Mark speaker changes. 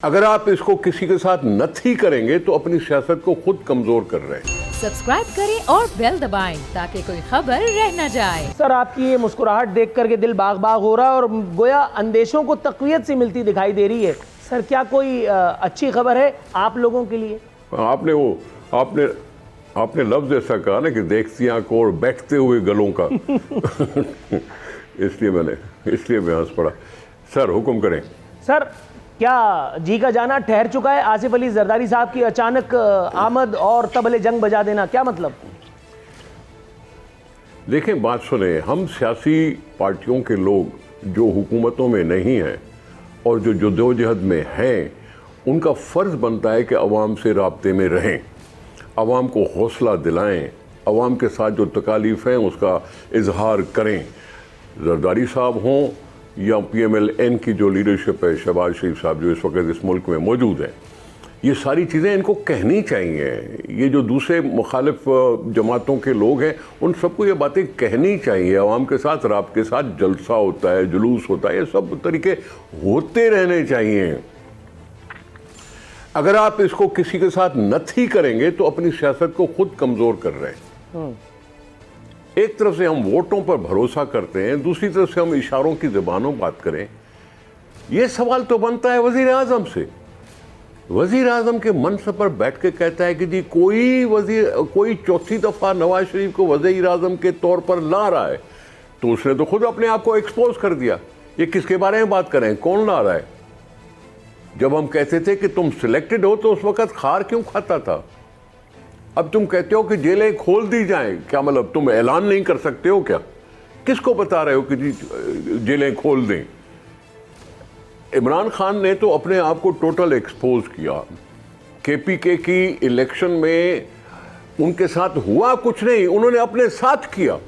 Speaker 1: अगर आप इसको किसी के साथ नथी करेंगे तो अपनी सियासत को खुद कमजोर कर रहे हैं।
Speaker 2: सब्सक्राइब करें और बेल दबाएं ताकि कोई खबर रह न जाए।
Speaker 3: सर, आपकी ये मुस्कुराहट देख करके दिल बाग बाग हो रहा है और गोया अंदेशों को तक़वियत सी मिलती दिखाई दे रही है। सर, क्या कोई अच्छी खबर है आप लोगों के लिए?
Speaker 1: आपने लफ्ज ऐसा कहा ना कि देखती आंखों और बैठते हुए गलों का इसलिए मैं हंस पड़ा। सर, हुक्म करें।
Speaker 3: सर, क्या जी का जाना ठहर चुका है? आसिफ अली जरदारी साहब की अचानक आमद और तबले जंग बजा देना, क्या मतलब?
Speaker 1: देखें, बात सुने, हम सियासी पार्टियों के लोग जो हुकूमतों में नहीं हैं और जो जद्दोजहद में हैं, उनका फ़र्ज़ बनता है कि अवाम से राब्ते में रहें, अवाम को हौसला दिलाएं, अवाम के साथ जो तकालीफ हैं उसका इजहार करें। जरदारी साहब हों या PMLN की जो लीडरशिप है, शहबाज शरीफ साहब जो इस वक्त इस मुल्क में मौजूद हैं, ये सारी चीज़ें इनको कहनी चाहिए। ये जो दूसरे मुखालिफ जमातों के लोग हैं उन सबको ये बातें कहनी चाहिए। अवाम के साथ राब के साथ जलसा होता है, जुलूस होता है, ये सब तरीके होते रहने चाहिए। अगर आप इसको किसी के साथ नथी करेंगे तो अपनी सियासत को खुद कमज़ोर कर रहे हैं। एक तरफ से हम वोटों पर भरोसा करते हैं, दूसरी तरफ से हम इशारों की ज़बानों बात करें। यह सवाल तो बनता है वज़ीर आज़म से। वज़ीर आज़म के मनसब पर बैठ के कहता है कि जी कोई चौथी दफ़ा नवाज शरीफ को वज़ीर आज़म के तौर पर ला रहा है, तो उसने तो खुद अपने आप को एक्सपोज कर दिया। ये किसके बारे में बात करें, कौन ला रहा है? जब हम कहते थे कि तुम सिलेक्टेड हो तो उस वक़्त खार क्यों खाता था? अब तुम कहते हो कि जेलें खोल दी जाएं, क्या मतलब तुम ऐलान नहीं कर सकते हो क्या? किसको बता रहे हो कि जी जेलें खोल दें? इमरान खान ने तो अपने आप को टोटल एक्सपोज किया। KPK की इलेक्शन में उनके साथ हुआ कुछ नहीं, उन्होंने अपने साथ किया।